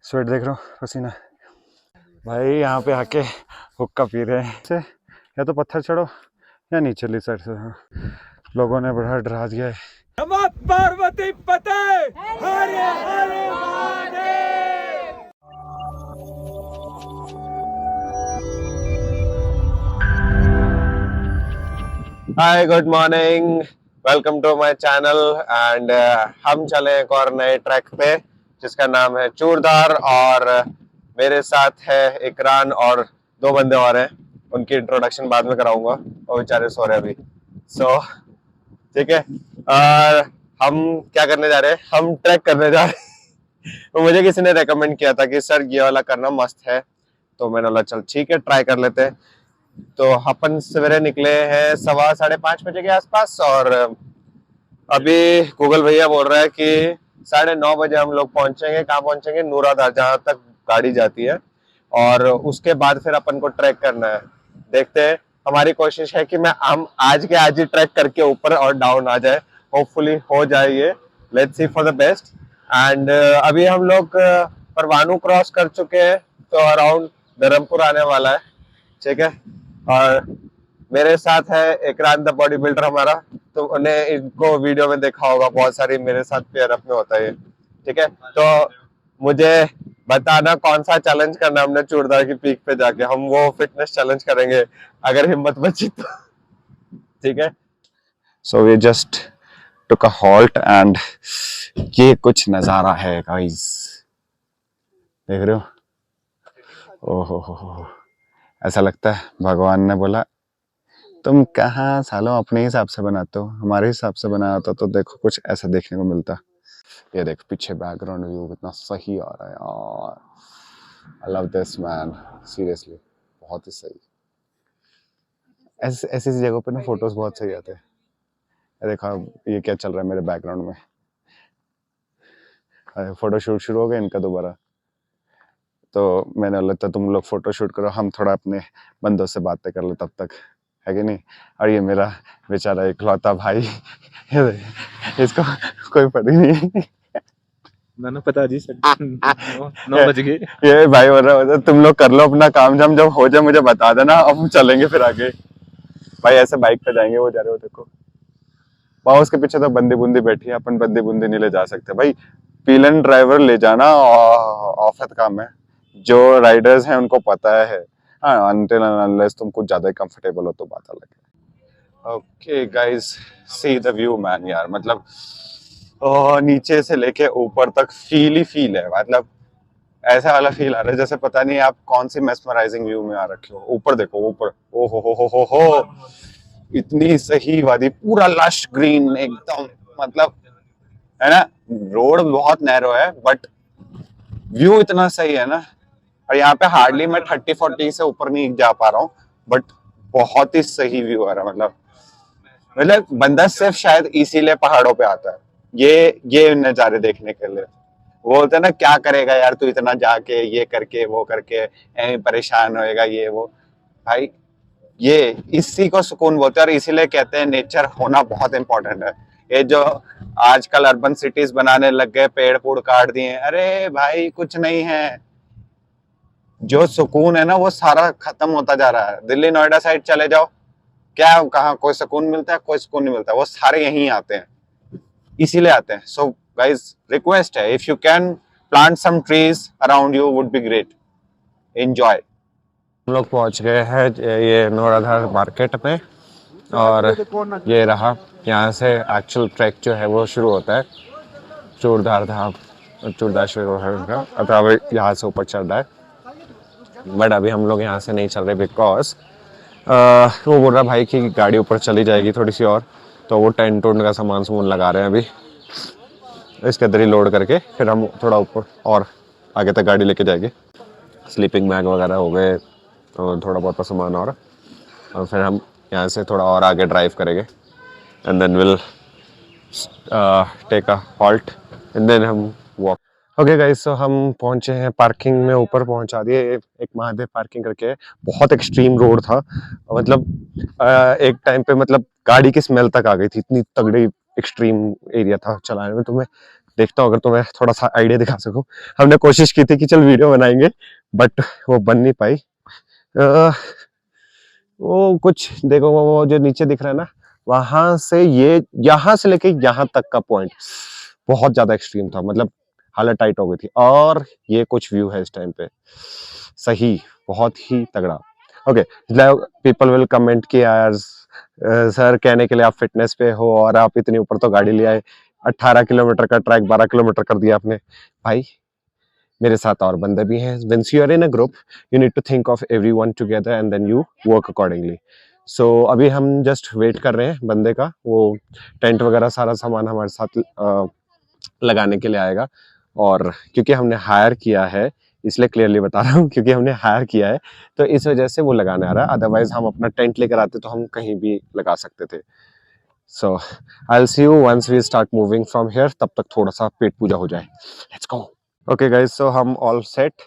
Sweat देख रहा हूँ, पसीना भाई। यहाँ पे आके हुक्का पी रहे हैं से, या तो पत्थर चढ़ो या नीचे ली साइड से। लोगों ने बड़ा डरा दिया है। पार्वती पते हरे हरे Mahadev. Hi, good morning, welcome to my channel. And हम चले एक और नए ट्रैक पे जिसका नाम है चूड़धार। और मेरे साथ है इकरान और दो बंदे और हैं, उनकी इंट्रोडक्शन बाद में कराऊंगा, वो बेचारे सो रहे अभी। ठीक है। और हम क्या करने जा रहे हैं, हम ट्रैक करने जा रहे हैं। तो मुझे किसी ने रेकमेंड किया था कि सर ये वाला करना मस्त है, तो मैंने बोला चल ठीक है ट्राई कर लेते हैं। तो अपन सवेरे निकले हैं 5:15 बजे के आसपास, और अभी गूगल भैया बोल रहा है कि 9:30 बजे हम लोग पहुंचेंगे। कहाँ पहुंचेंगे? नूराधार, जहां तक गाड़ी जाती है। और उसके बाद फिर अपन को ट्रैक करना है। देखते हैं, हमारी कोशिश है कि हम आज के आज ही ट्रैक करके ऊपर और डाउन आ जाए। होपफुली हो जाए ये, let's see for the best. And अभी हम लोग परवाणू क्रॉस कर चुके हैं, तो अराउंड धर्मपुर आने वाला है। ठीक है। और मेरे साथ है इकरान द बॉडी बिल्डर हमारा, तो उन्हें इनको वीडियो में देखा होगा, बहुत सारी मेरे साथ पेयर अप में होता है। ठीक है, तो मुझे बताना कौन सा चैलेंज करना हमने चूड़धार की पीक पे जाके। हम वो फिटनेस चैलेंज करेंगे अगर हिम्मत बची तो। ठीक है। So we just took a halt and ये कुछ नजारा है गाइस, देख रहे हो? ओहो, ऐसा लगता है भगवान ने बोला तुम कहाँ सालों अपने हिसाब से बनाते हो, हमारे हिसाब से बनाया होता तो देखो कुछ ऐसा देखने को मिलता। ये देख पीछे बैकग्राउंड व्यू कितना सही आ रहा है यार। I love this man, seriously बहुत ही सही। ऐसी जगहों पे ना फोटोज बहुत सही आते हैं। देखो ये क्या चल रहा है मेरे बैकग्राउंड में। फोटो शूट शुरू हो गया इनका दोबारा, तो मैंने बोला तुम लोग फोटो शूट करो, हम थोड़ा अपने बंदों से बातें कर ले तब तक, है कि नहीं। और ये मेरा बेचारा इकलौता भाई, इसको कोई पता ही नहीं। मैंने पता जी 9 बज गए। ये भाई बोल रहा तुम लोग कर लो अपना काम, जब हो जाए मुझे बता देना, अब हम चलेंगे फिर आगे। भाई ऐसे बाइक पे जाएंगे, वो जा रहे हो देखो, पाओ उसके पीछे तो बंदी बुंदी बैठी है, अपन बंदी बुंदी नहीं ले जा सकते भाई। पीलन ड्राइवर ले जाना औफत काम है, जो राइडर्स हैं उनको पता है। हाँ, अनटिल अनलेस तुम कुछ ज्यादा ही कंफर्टेबल हो तो बात अलग है। Okay guys, see the view man यार, मतलब नीचे से लेके ऊपर तक फील ही फील है। मतलब ऐसा वाला फील आ रहा है जैसे पता नहीं आप कौन सी मेस्मराइजिंग व्यू में आ रखे हो। ऊपर देखो, ऊपर ओ हो, इतनी सही वादी, पूरा लश ग्रीन एकदम, मतलब है ना। रोड बहुत नैरो है बट व्यू इतना सही है ना। और यहाँ पे हार्डली मैं 30-40 से ऊपर नहीं जा पा रहा हूँ, बट बहुत ही सही व्यू आ रहा है। मतलब बंदा सिर्फ शायद इसीलिए पहाड़ों पे आता है, ये नजारे देखने के लिए। वो बोलते हैं ना क्या करेगा यार तू इतना जाके, ये करके वो करके परेशान होएगा ये वो। भाई ये इसी को सुकून बोलते हैं, और इसीलिए कहते हैं नेचर होना बहुत इंपॉर्टेंट है। ये जो आजकल अर्बन सिटीज बनाने लग गए, पेड़ पूड़ काट दिए, अरे भाई कुछ नहीं है। जो सुकून है ना वो सारा खत्म होता जा रहा है। दिल्ली नोएडा साइड चले जाओ, क्या कहाँ कोई सुकून मिलता है? कोई सुकून नहीं मिलता। वो सारे यहीं आते हैं, इसीलिए आते हैं। सो गाइस, रिक्वेस्ट है, if you can plant some trees around you would be great. Enjoy. हम लोग पहुंच गए हैं ये नूराधार मार्केट में, और ये रहा, यहाँ से एक्चुअल ट्रैक जो है वो शुरू होता है। चूड़धार धाम, चूड़धार शुरू है उनका, अथवा यहाँ से ऊपर चढ़ रहा है। बट अभी हम लोग यहाँ से नहीं चल रहे बिकॉज वो बोल रहा भाई कि गाड़ी ऊपर चली जाएगी थोड़ी सी और, तो वो टेंट उंट का सामान लगा रहे हैं अभी, इसके अंदर ही लोड करके फिर हम थोड़ा ऊपर और आगे तक गाड़ी लेके जाएंगे। स्लीपिंग बैग वगैरह हो गए, तो थोड़ा बहुत सामान और फिर हम यहाँ से थोड़ा और आगे ड्राइव करेंगे, and then will take a halt and then हम वॉक। ओके गाइस, सो हम पहुंचे हैं पार्किंग में, ऊपर पहुंचा दिए। एक महादेव पार्किंग करके, बहुत एक्सट्रीम रोड था। मतलब एक टाइम पे मतलब गाड़ी की स्मेल तक आ गई थी, इतनी तगड़ी एक्सट्रीम एरिया था चलाने में। तुम्हें देखता हूँ अगर तुम्हें थोड़ा सा आइडिया दिखा सकूं। हमने कोशिश की थी कि चल वीडियो बनाएंगे, बट वो बन नहीं पाई। वो कुछ देखो, वो जो नीचे दिख रहा है ना, वहां से ये यहाँ से लेके यहाँ तक का पॉइंट बहुत ज्यादा एक्सट्रीम था, मतलब हालत टाइट हो गई थी। और ये कुछ व्यू है इस टाइम पे, सही, बहुत ही तगड़ा। ओके, पीपल विल कमेंट कि यार सर कहने के लिए आप फिटनेस पे हो और आप इतनी ऊपर तो गाड़ी ले आए, 18 किलोमीटर का ट्रैक 12 किलोमीटर कर दिया आपने। भाई मेरे साथ और बंदे भी हैं। Once you are in a group, you need to think of everyone together and then you work accordingly. So अभी हम जस्ट वेट कर रहे हैं बंदे का, वो टेंट वगैरह सारा सामान हमारे साथ लगाने के लिए आएगा। और क्योंकि हमने हायर किया है, इसलिए क्लियरली बता रहा हूँ, क्योंकि हमने हायर किया है तो इस वजह से वो लगाने आ रहा है। अदरवाइज हम अपना टेंट लेकर आते तो हम कहीं भी लगा सकते थे। So I will see you once we start moving from here. तब तक थोड़ा सा पेट पूजा हो जाए। Let's go. Okay guys, so हम ऑल सेट।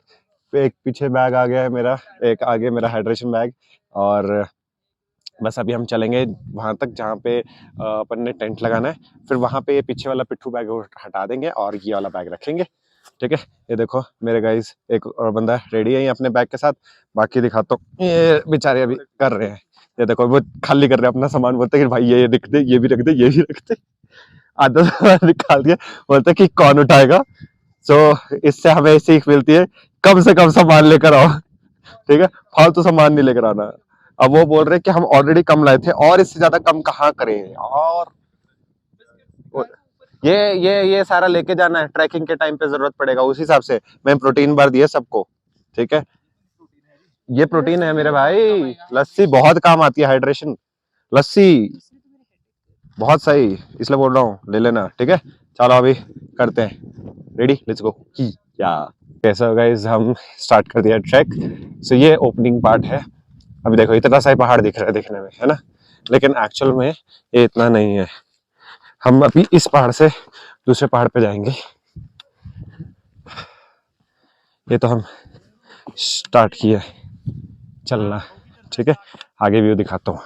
एक पीछे बैग आ गया है मेरा, एक आगे मेरा हाइड्रेशन बैग, और बस अभी हम चलेंगे वहां तक जहाँ पे अपन ने टेंट लगाना है। फिर वहां पे ये पीछे वाला पिट्ठू बैग हटा देंगे और ये वाला बैग रखेंगे। ठीक है, ये देखो मेरे गाइस, एक और बंदा रेडी है अपने बैग के साथ। बाकी दिखाता हूँ, ये बेचारे अभी कर रहे हैं। ये देखो वो खाली कर रहे हैं अपना सामान, बोलते कि भाई ये रख दे, ये भी रख दे, ये भी रख दे। आधा सामान निकाल दिया, बोलते कि कौन उठाएगा। सो इससे हमें सीख मिलती है, कम से कम सामान लेकर आओ। ठीक है, फालतू सामान नहीं लेकर आना। अब वो बोल रहे कि हम ऑलरेडी कम लाए थे और इससे ज्यादा कम कहाँ करें। और ये सारा लेके जाना है, ट्रैकिंग के टाइम पे जरूरत पड़ेगा। उस हिसाब से मैं प्रोटीन बार दिया सबको। ठीक है, ये प्रोटीन है मेरे भाई। लस्सी बहुत काम आती है, हाइड्रेशन लस्सी बहुत सही, इसलिए बोल रहा हूँ ले लेना। ठीक है, चलो अभी करते हैं, रेडी, लेट्स गो। या कैसा गाइस, हम स्टार्ट कर दिया ट्रैक। सो ये ओपनिंग पार्ट है। अभी देखो इतना सा ही पहाड़ दिख रहा है देखने में, है ना, लेकिन एक्चुअल में ये इतना नहीं है। हम अभी इस पहाड़ से दूसरे पहाड़ पे जाएंगे। ये तो हम स्टार्ट किए चलना। ठीक है, आगे व्यू दिखाता हूँ।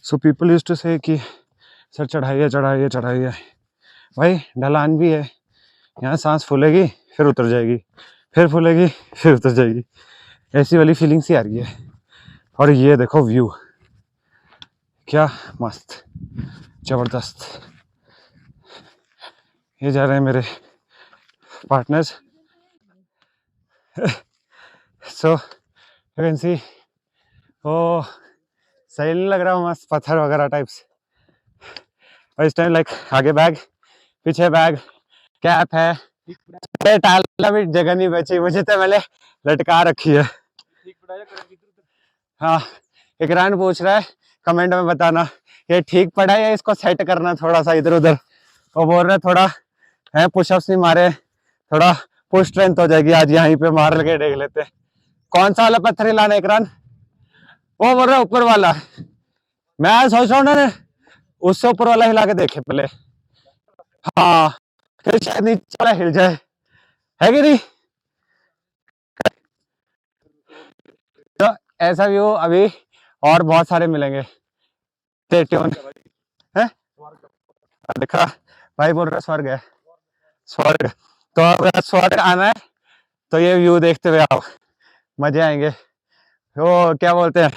सो पीपल यूज्ड टू से कि सर चढ़ाइए चढ़ाइए चढ़ाइए। भाई ढलान भी है, यहाँ सांस फूलेगी फिर उतर जाएगी, फिर फूलेगी फिर उतर जाएगी, ऐसी वाली फीलिंग सी आ रही है। और ये देखो व्यू, क्या मस्त, जबरदस्त। ये जा रहे हैं मेरे partners. So you can see, ओ सही नहीं लग रहा हूँ, मस्त पत्थर वगैरह टाइप्स। और इस टाइम लाइक आगे बैग पीछे बैग, कैप है, टालना भी जगह नहीं बची, मुझे तो मैंने लटका रखी है। हाँ, इकरान पूछ रहा है कमेंट में बताना ये ठीक पड़ा है या इसको सेट करना थोड़ा सा इधर उधर। वो बोल रहे थोड़ा है पुशअप्स नहीं मारे, थोड़ा पुश स्ट्रेंथ हो जाएगी आज, यहीं पे मार लगे देख लेते। कौन सा वाला पत्थर हिलाना इकरान? वो बोल रहा है ऊपर वाला। मैं सोच रहा हूँ ना उससे ऊपर वाला हिला के देखे पहले। हाँ, फिर शायद नीचे वाला हिल जाए, है कि नहीं? तो ऐसा व्यू अभी और बहुत सारे मिलेंगे। स्टे ट्यून है। देखा भाई बोल रहा स्वर्ग है, स्वर्ग। तो अगर स्वर्ग आना है तो ये व्यू देखते हुए आओ, मजे आएंगे। वो क्या बोलते हैं,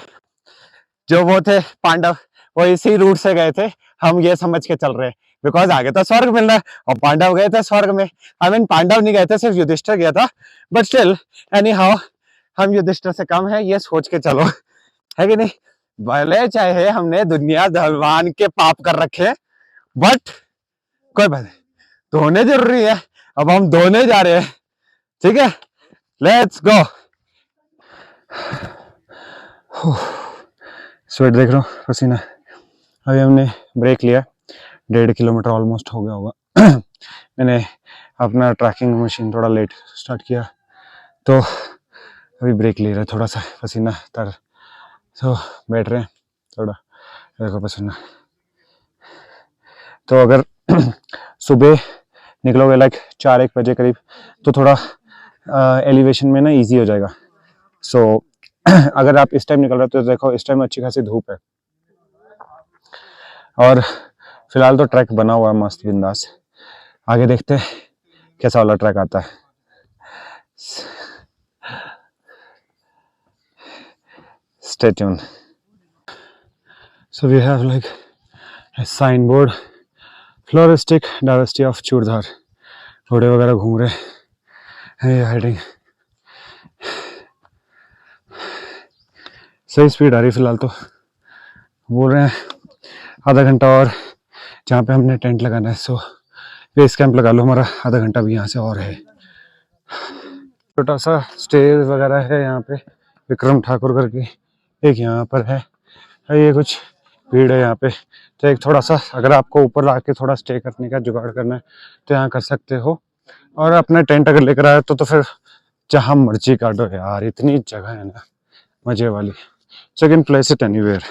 जो वो थे पांडव, वो इसी रूट से गए थे, हम ये समझ के चल रहे हैं बिकॉज आगे तो स्वर्ग मिल रहा है और पांडव गए थे स्वर्ग में। आई मीन पांडव नहीं गए थे, सिर्फ युधिष्ठिर गया था, बट स्टिल एनी हाउ हम युधिष्ठिर से कम है, ये सोच के चलो, है कि नहीं? भले चाहे हमने दुनिया भगवान के पाप कर रखे, बट कोई बात नहीं, धोने जरूरी है। अब हम धोने जा रहे हैं। ठीक है, लेट्स गो। स्वेट देख रहा हूँ, पसीना। अभी हमने ब्रेक लिया, 1.5 किलोमीटर ऑलमोस्ट हो गया होगा। मैंने अपना ट्रैकिंग मशीन थोड़ा लेट स्टार्ट किया तो अभी ब्रेक ले रहा है, थोड़ा सा पसीना तर, तो बैठ रहे हैं थोड़ा, देखो पसीना। तो अगर सुबह निकलोगे लाइक 4-1 बजे करीब तो थोड़ा एलिवेशन में ना इजी हो जाएगा। सो अगर आप इस टाइम निकल रहे हो तो देखो इस टाइम अच्छी खासी धूप है, और फिलहाल तो ट्रैक बना हुआ है मस्त बिंदास, आगे देखते हैं कैसा वाला ट्रैक आता है। Stay tuned. So we have like a signboard, floristic diversity of Churdhar, घोड़े वगैरह घूम रहे हैं, हाइडिंग। सही स्पीड आ रही फिलहाल तो, बोल रहे हैं आधा घंटा और जहाँ पे हमने टेंट लगाना है, सो बेस कैंप लगा लो, हमारा आधा घंटा भी यहाँ से और है। छोटा सा स्टेज वगैरह है यहाँ पे, विक्रम ठाकुर करके एक यहाँ पर है, ये कुछ भीड़ है यहाँ पे, तो एक थोड़ा सा अगर आपको ऊपर आके थोड़ा स्टे करने का जुगाड़ करना है तो यहाँ कर सकते हो, और अपना टेंट अगर लेकर आए तो फिर जहाँ मर्जी काटो यार, इतनी जगह है ना मजे वाली, so can place it anywhere.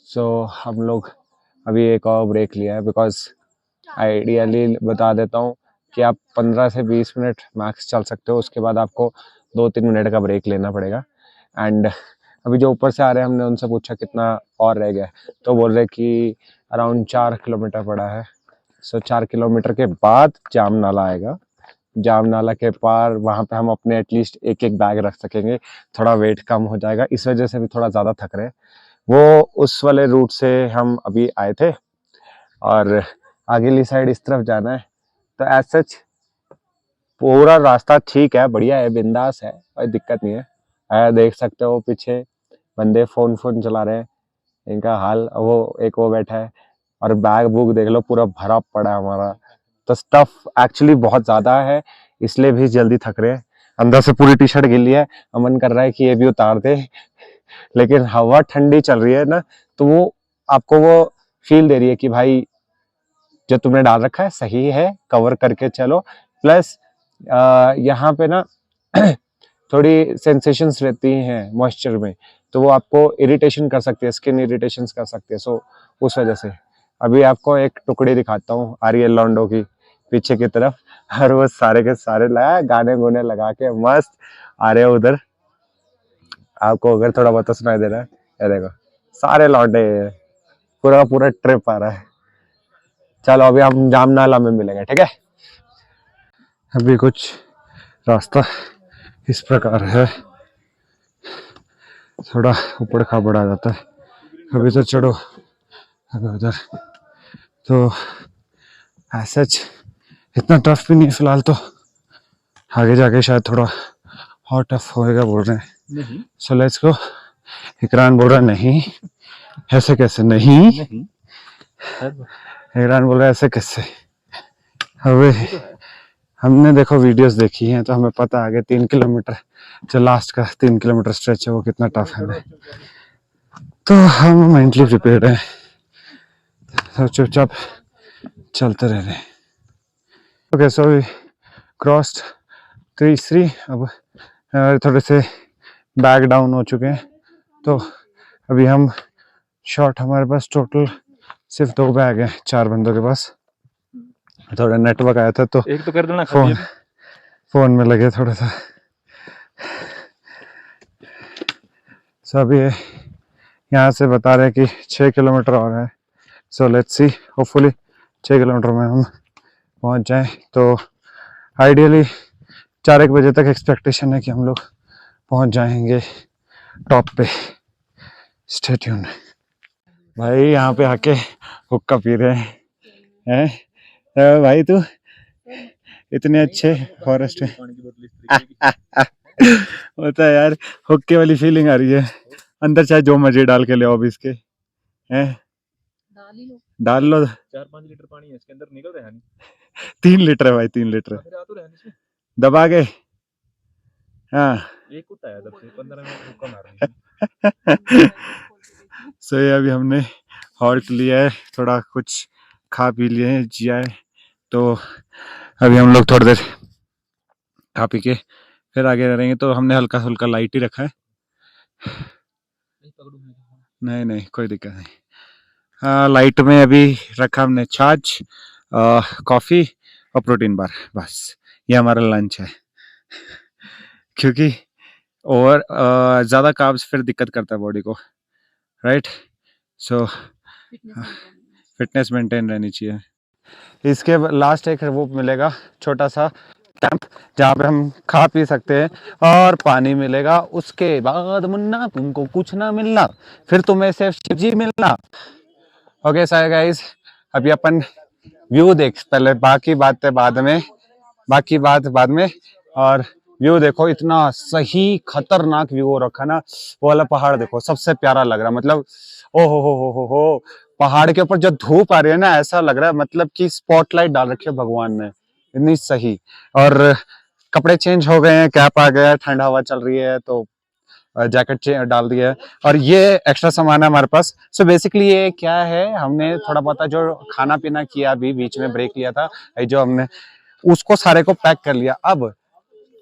So हम लोग अभी एक और ब्रेक लिया है, बिकॉज आइडियली बता देता हूँ कि आप 15 से 20 मिनट मैक्स चल सकते हो, उसके बाद आपको 2-3 मिनट का ब्रेक लेना पड़ेगा। एंड अभी जो ऊपर से आ रहे हैं, हमने उनसे पूछा कितना और रह गया, तो बोल रहे कि अराउंड 4 किलोमीटर पड़ा है। सो 4 किलोमीटर के बाद जाम नाला आएगा, जाम नाला के पार वहाँ पे हम अपने एटलीस्ट एक बैग रख सकेंगे, थोड़ा वेट कम हो जाएगा, इस वजह से भी थोड़ा ज़्यादा थक रहे हैं। वो उस वाले रूट से हम अभी आए थे और आगेली साइड इस तरफ जाना है, तो एज सच पूरा रास्ता ठीक है, बढ़िया है, बिंदास है, कोई दिक्कत नहीं है। देख सकते हो पीछे बंदे फोन चला रहे हैं, इनका हाल, वो बैठा है, और बैग बुक देख लो पूरा भरा पड़ा है हमारा, तो स्टफ एक्चुअली बहुत ज्यादा है, इसलिए भी जल्दी थक रहे हैं। अंदर से पूरी टी शर्ट गिली है, मन कर रहा है कि ये भी उतार दे, लेकिन हवा ठंडी चल रही है ना, तो वो आपको वो फील दे रही है कि भाई जो तुमने डाल रखा है सही है, कवर करके चलो। प्लस यहाँ पे ना थोड़ी सेंसेशंस रहती हैं मॉइस्चर में, तो वो आपको इरिटेशन कर सकती है, स्किन इरिटेशन कर सकती है, सो उस वजह से। अभी आपको एक टुकड़ी दिखाता हूँ आरियल लॉन्डो की पीछे की तरफ, और वो सारे के सारे लगा गाने गुने लगा के मस्त आ रहे हैं उधर। आपको अगर थोड़ा बहुत सुनाई दे रहा है, ये देखो सारे लौंडे, पूरा पूरा ट्रिप आ रहा है। चलो अभी हम जाम नाला में मिलेंगे, ठीक है। अभी कुछ रास्ता इस प्रकार है, थोड़ा ऊपर खाबड़ आ जाता है, अभी तो चढ़ो, अभी उधर तो ऐसा इतना टफ भी नहीं फिलहाल, तो आगे जाके शायद थोड़ा और टफ होएगा बोल रहे हैं। So let's go. इकरान बोल रहा नहीं, ऐसे कैसे नहीं, इकरान बोल रहा है ऐसे कैसे। अबे हमने देखो वीडियोस देखी हैं तो हमें पता आगे 3 किलोमीटर जो लास्ट का 3 किलोमीटर स्ट्रेच है वो कितना टफ है, तो हम मेंटली प्रिपेयर्ड हैं, तो चुपचाप चलते रह रहे हैं। ओके सो वी क्रॉस्ड 3 अब थोड़े से बैग डाउन हो चुके हैं, तो अभी हम शॉर्ट, हमारे पास टोटल सिर्फ 2 बैग हैं 4 बंदों के पास, थोड़ा नेटवर्क आया था तो एक तो कर देना, फोन में लगे थोड़ा सा। सो अभी यहाँ से बता रहे हैं कि 6 किलोमीटर और है, सो लेट्स सी, होपफुली 6 किलोमीटर में हम पहुँच जाएं, तो आइडियली 4-1 बजे तक एक्सपेक्टेशन है कि हम लोग पहुँच जाएंगे टॉप पे। Stay tuned. भाई यहाँ पे आके हुक्का पी रहे हैं, भाई तू इतने अच्छे फॉरेस्ट में होता है यार, हुक्के वाली फीलिंग आ रही है अंदर, चाहे जो मर्जी डाल के ले आओ अभी इसके, हैं डाल लो। 4-5 लीटर पानी है इसके अंदर, निकल रहा है नहीं। 3 लीटर है भाई, 3 लीटर दबा के, हाँ एक कुत्ता है, 15 मिनट हुक्का मार रहा है। सो ये अभी हमने हॉल्ट लिया है, थोड़ा कुछ खा पी लिए हैं, जिया है, तो अभी हम लोग थोड़ी देर खा पी के फिर आगे रहेंगे, तो हमने हल्का हल्का लाइट ही रखा है, नहीं कोई दिक्कत नहीं। हाँ लाइट में अभी रखा हमने छाछ, कॉफ़ी और प्रोटीन बार, बस ये हमारा लंच है, क्योंकि और ज़्यादा कार्ब्स फिर दिक्कत करता है बॉडी को, राइट। सो फिटनेस मेंटेन रहनी चाहिए। इसके लास्ट एक वो मिलेगा छोटा सा कैंप जहाँ पे हम खा पी सकते हैं और पानी मिलेगा। उसके बाद मुन्ना तुमको कुछ ना मिलना, फिर तुम्हें सिर्फ शिवजी मिलना। ओके सर गाइस, अभी अपन व्यू देख पहले, बाकी बातें बाद में, बाकी बात बाद में। और व्यू देखो, इतना सही खतरनाक व्यू हो रखा ना। वो वाला पहाड़ देखो, सबसे प्यारा लग रहा है। मतलब ओ हो, पहाड़ के ऊपर जो धूप आ रही है ना, ऐसा लग रहा है मतलब कि स्पॉटलाइट डाल रखी है भगवान ने, इतनी सही। और कपड़े चेंज हो गए हैं, कैप आ गया है, ठंडा हवा चल रही है तो जैकेट डाल दिया है। और ये एक्स्ट्रा सामान है हमारे पास। सो बेसिकली ये क्या है, हमने थोड़ा बहुत जो खाना पीना किया, अभी बीच में ब्रेक लिया था, जो हमने उसको सारे को पैक कर लिया अब,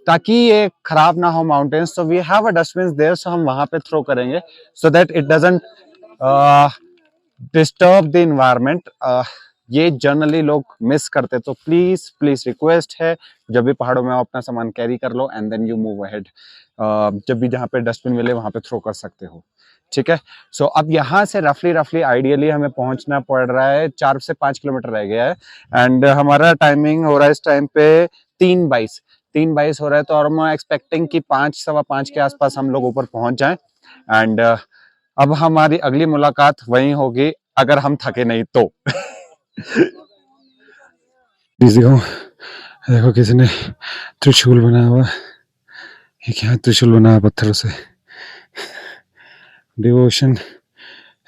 ताकि ये खराब ना हो माउंटेन्स। तो we have a dustbin there, so हम वहां पे थ्रो करेंगे so that it doesn't disturb the environment. ये जनरली लोग मिस करते, तो प्लीज प्लीज रिक्वेस्ट है, जब भी पहाड़ों में अपना सामान कैरी कर लो and then you move ahead. जब भी जहाँ पे डस्टबिन मिले वहां पे थ्रो कर सकते हो, ठीक है। सो अब यहाँ से रफली आइडियली हमें पहुंचना पड़ रहा है, 4 से 5 किलोमीटर रह गया है। एंड हमारा टाइमिंग हो रहा है इस टाइम पे 3:22 हो रहा है। तो और मैं एक्सपेक्टिंग कि 5, 5:15 के आसपास हम लोग ऊपर पहुंच जाएं। एंड अब हमारी अगली मुलाकात वहीं होगी, अगर हम थके नहीं तो। देखो किसी ने त्रिशूल बनाया हुआ, ये क्या त्रिशूल बनाया पत्थरों से। Devotion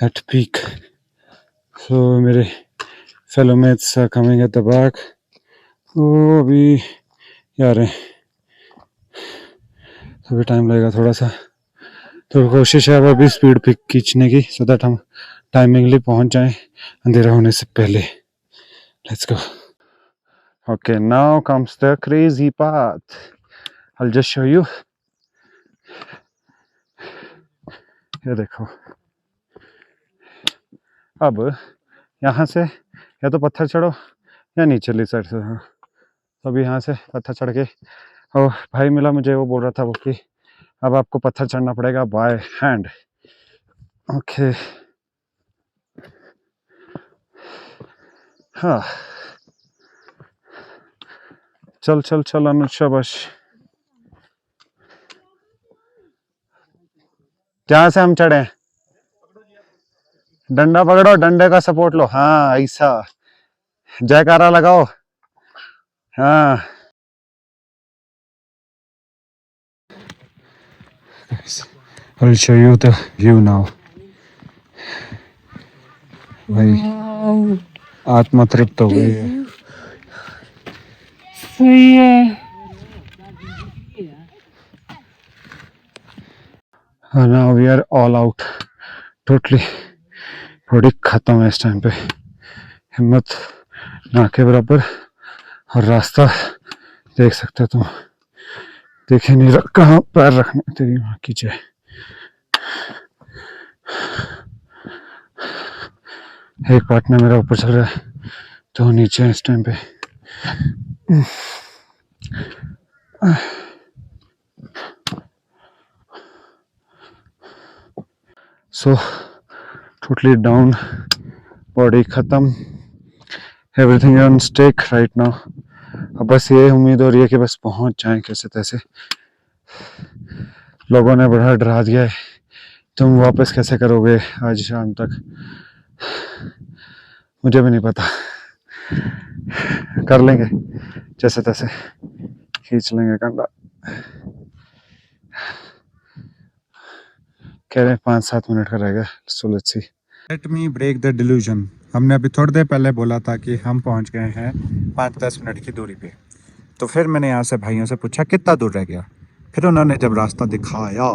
eight peak. सो मेरे fellow mates are coming at the back. वो अभी यार अभी टाइम लगेगा थोड़ा सा, तो कोशिश है अब अभी स्पीड पिक खींचने की, सो दैट हम टाइमिंगली पहुंच जाएं अंधेरा होने से पहले। Let's go. Okay, now comes the crazy path. I'll just show you. ये देखो, अब यहाँ से या तो पत्थर चढ़ो या नीचे साइड से। हाँ, तो अभी यहाँ से पत्थर चढ़ के, और भाई मिला मुझे, वो बोल रहा था वो कि अब आपको पत्थर चढ़ना पड़ेगा बाय हैंड। ओके, हाँ, चल चल चल अनुज, शाबाश। क्या से हम चढ़े, डंडा पकड़ो, डंडे का सपोर्ट लो। हाँ ऐसा, जयकारा लगाओ। हाँ, I'll show you the view now. भाई आत्मा तृप्त हो गई है। सही है। Now we are all out, totally body खत्म है इस टाइम पे, हिम्मत ना के बराबर। और रास्ता देख सकते हो तुम, देखे नहीं रख कहाँ पैर रखना, तेरी माँ की जय। एक पार्टनर मेरा ऊपर चल रहा है, तो नीचे है इस टाइम पे। सो टोटली डाउन, बॉडी खत्म, everything on stake right now. अब बस ये उम्मीद हो रही है कि बस पहुंच जाएं कैसे तैसे। लोगों ने बड़ा डरा दिया है, तुम वापस कैसे करोगे आज शाम तक, मुझे भी नहीं पता, कर लेंगे जैसे तैसे, खींच लेंगे कंधा। कह रहे 5-7 मिनट का रहेगा। So let's see. Let me break the delusion. हमने अभी थोड़ी देर पहले बोला था कि हम पहुंच गए हैं 5-10 मिनट की दूरी पे, तो फिर मैंने यहाँ से भाइयों से पूछा कितना दूर रह गया। फिर उन्होंने जब रास्ता दिखाया,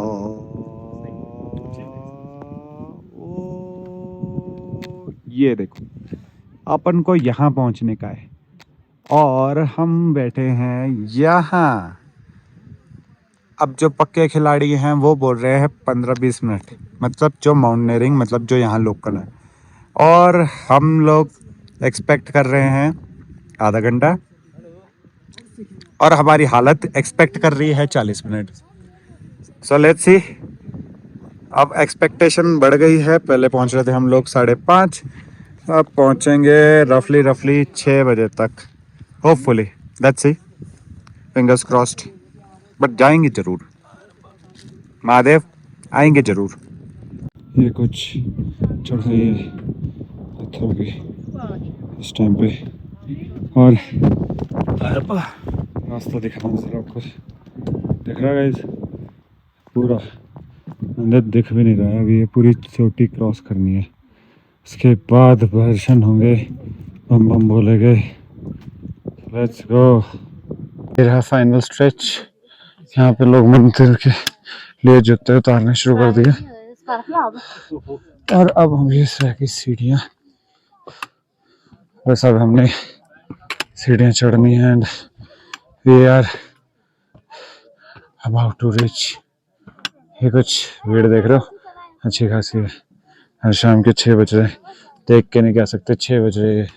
ये देखो अपन को यहाँ पहुँचने का है और हम बैठे हैं यहाँ। अब जो पक्के खिलाड़ी हैं वो बोल रहे हैं 15-20 मिनट, मतलब जो माउंटेनियरिंग, मतलब जो यहाँ लोकल है, और हम लोग एक्सपेक्ट कर रहे हैं आधा घंटा, और हमारी हालत एक्सपेक्ट कर रही है 40 मिनट। सो लेट्स सी। अब एक्सपेक्टेशन बढ़ गई है, पहले पहुंच रहे थे हम लोग 5:30, अब पहुंचेंगे रफली 6 बजे तक, hopefully, let's see, fingers crossed, but जाएंगे जरूर, महादेव आएंगे जरूर। ये कुछ चढ़ाई पत्थरों की इस टाइम पे, और रास्ता दिखा रहा हूँ सर आपको, दिख रहा है गाइस, पूरा अंदर दिख भी नहीं रहा है। अभी ये पूरी चोटी क्रॉस करनी है, उसके बाद दर्शन होंगे, बम बम बोलेंगे, लेट्स गो। ये रहा फाइनल स्ट्रेच, यहाँ पे लोग मंदिर के लिए जूते उतारने शुरू कर दिए, और अब हम ये की सीढ़ियाँ, बस अब हमने सीढ़ियाँ चढ़नी है, and we are about to reach. ये कुछ भीड़ देख रहे हो, अच्छी खासी है, हर शाम के 6 बज रहे, देख के नहीं कह सकते 6 बज रहे हैं।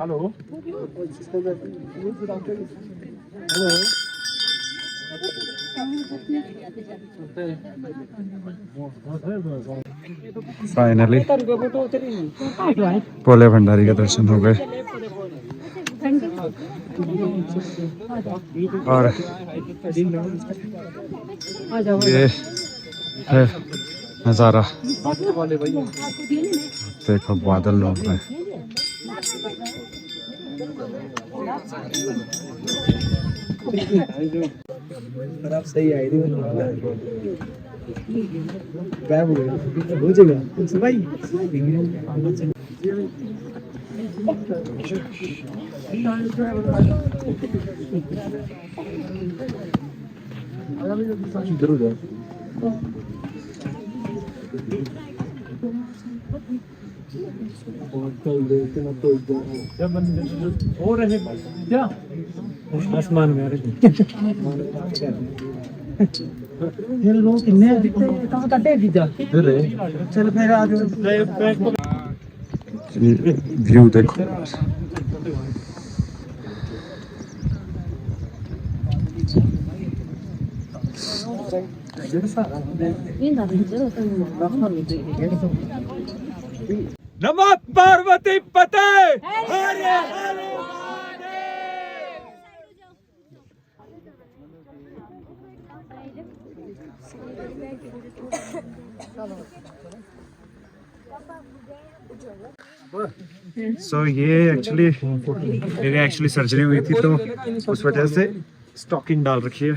हेलो फाइनली भोले भंडारी का दर्शन हो गए, और ये है नज़ारा, देखो बादल लोग हैं। आप सही आई रही क्या हो जाएगा भाई। आसमान में व्यू देखो, नमः पार्वती पते। सो ये एक्चुअली सर्जरी हुई थी, तो उस वजह से स्टॉकिंग डाल रखी है,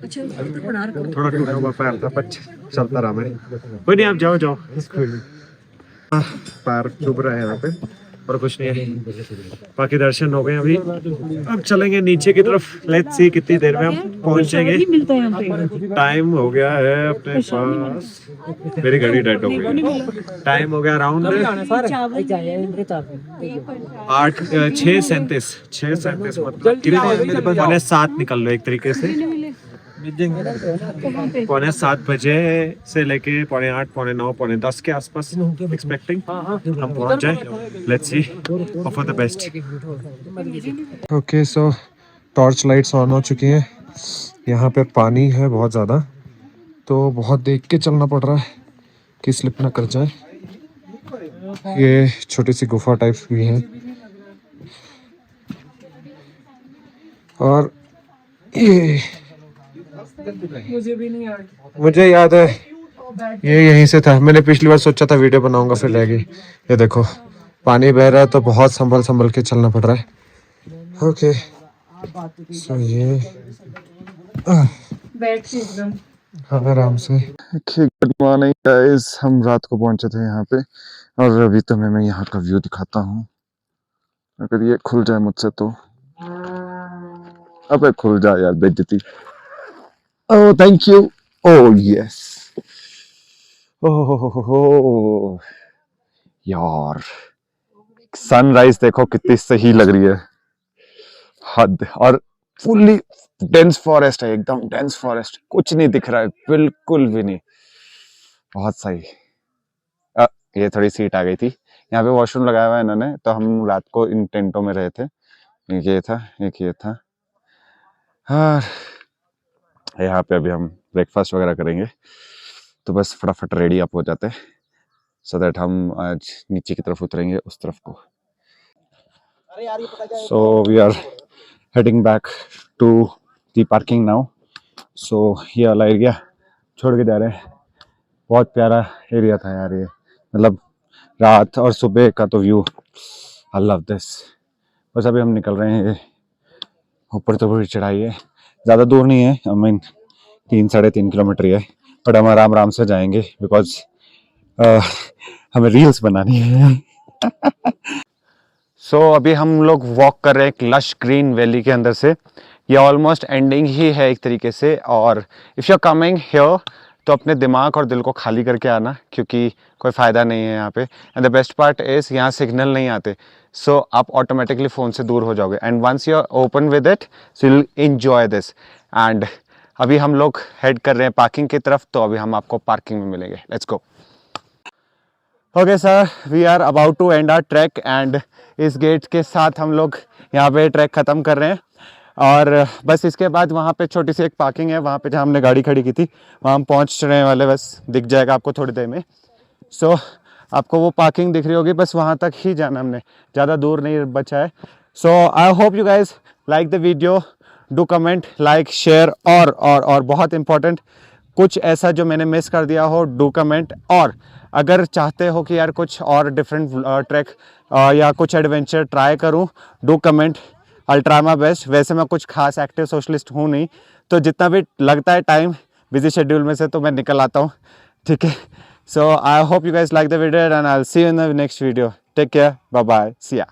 थोड़ा टूटा हुआ पैर था, पर चलता रहा मैं। कोई नहीं, आप जाओ पैर डूब रहा है यहाँ पे, और कुछ नहीं है, बाकी दर्शन हो गए। अभी अब चलेंगे नीचे की तरफ, लेट्स सी कितनी देर में हम पहुंचेंगे। टाइम हो गया है अपने पास, मेरी घड़ी डेड हो गई, टाइम हो गया अराउंड 6:37, मतलब 6:7 निकल लो एक तरीके से, 7:15 से लेके 7:45, 8:45, 9:10 के आसपास एक्सपेक्टिंग हम पहुंच जाए। Let's see, hope for the best. Okay, so torch lights on हो चुकी हैं। यहाँ पे पानी है बहुत ज़्यादा, तो बहुत देख के चलना पड़ रहा है कि स्लिप ना कर जाए। ये छोटी सी गुफा टाइप भी है, और ये मुझे याद है ये यहीं से था। मैंने पिछली बार सोचा था वीडियो बनाऊंगा, फिर रह गई। ये देखो पानी बह रहा है, तो बहुत संभल के चलना पड़ रहा है। ओके, सो ये हाँ, आराम से। गुड मॉर्निंग गाइस, हम रात को पहुंचे थे यहाँ पे, और अभी तुम्हें मैं यहाँ का व्यू दिखाता हूँ। अगर ये खुल जाए मुझसे तो, अबे खुल जाए यार, बेइज्जती। Oh thank you, oh yes, oh यार, सनराइज देखो कितनी सही लग रही है, हद। और फुल्ली डेंस फॉरेस्ट है, एकदम डेंस फॉरेस्ट, कुछ नहीं दिख रहा है, बिल्कुल भी नहीं, बहुत सही। ये थोड़ी सीट आ गई थी, यहाँ पे वॉशरूम लगाया हुआ है इन्होंने, तो हम रात को इन टेंटों में रहे थे। एक ये था, एक ये था। और यहाँ पे अभी हम ब्रेकफास्ट वगैरह करेंगे, तो बस फटाफट रेडी अप हो जाते हैं सो दैट हम आज नीचे की तरफ उतरेंगे उस तरफ को. So we are heading back to the parking now. So ये वाला एरिया छोड़ के जा रहे हैं. बहुत प्यारा एरिया था यार ये, मतलब रात और सुबह का तो व्यू, आई लव दिस. बस अभी हम निकल रहे हैं. ऊपर तो बड़ी चढ़ाई है, ज़्यादा दूर नहीं है, आई मीन 3-3.5 किलोमीटर ही है, बट हम आराम आराम से जाएंगे बिकॉज हमें रील्स बनानी है. सो अभी हम लोग वॉक कर रहे हैं एक लश ग्रीन वैली के अंदर से. ये ऑलमोस्ट एंडिंग ही है एक तरीके से, और if you are coming here तो अपने दिमाग और दिल को खाली करके आना, क्योंकि कोई फ़ायदा नहीं है यहाँ पे. And the best part is यहाँ सिग्नल नहीं आते, सो आप ऑटोमेटिकली फ़ोन से दूर हो जाओगे. And once you are open with it so you enjoy this. And अभी हम लोग हेड कर रहे हैं पार्किंग की तरफ, तो अभी हम आपको पार्किंग में मिलेंगे. Let's go. Okay sir, we are about to end our track and इस गेट के साथ हम लोग यहाँ पे ट्रैक ख़त्म कर रहे हैं. और बस इसके बाद वहाँ पे छोटी सी एक पार्किंग है, वहाँ पे जहाँ हमने गाड़ी खड़ी की थी वहाँ हम पहुँचने वाले, बस दिख जाएगा आपको थोड़ी देर में. सो आपको वो पार्किंग दिख रही होगी, बस वहाँ तक ही जाना, हमने ज़्यादा दूर नहीं बचा है. So I hope you guys like the video. Do comment, like, share, और बहुत इंपॉर्टेंट, कुछ ऐसा जो मैंने मिस कर दिया हो डू कमेंट. और अगर चाहते हो कि यार कुछ और डिफरेंट ट्रैक या कुछ एडवेंचर ट्राई करूं, do comment. I try my best. वैसे मैं कुछ खास एक्टिव सोशलिस्ट हूँ नहीं, तो जितना भी लगता है टाइम बिजी शेड्यूल में से तो मैं निकल आता हूँ. ठीक है. So I hope you guys like the video and I will see you in the next video. Take care, bye bye, see या.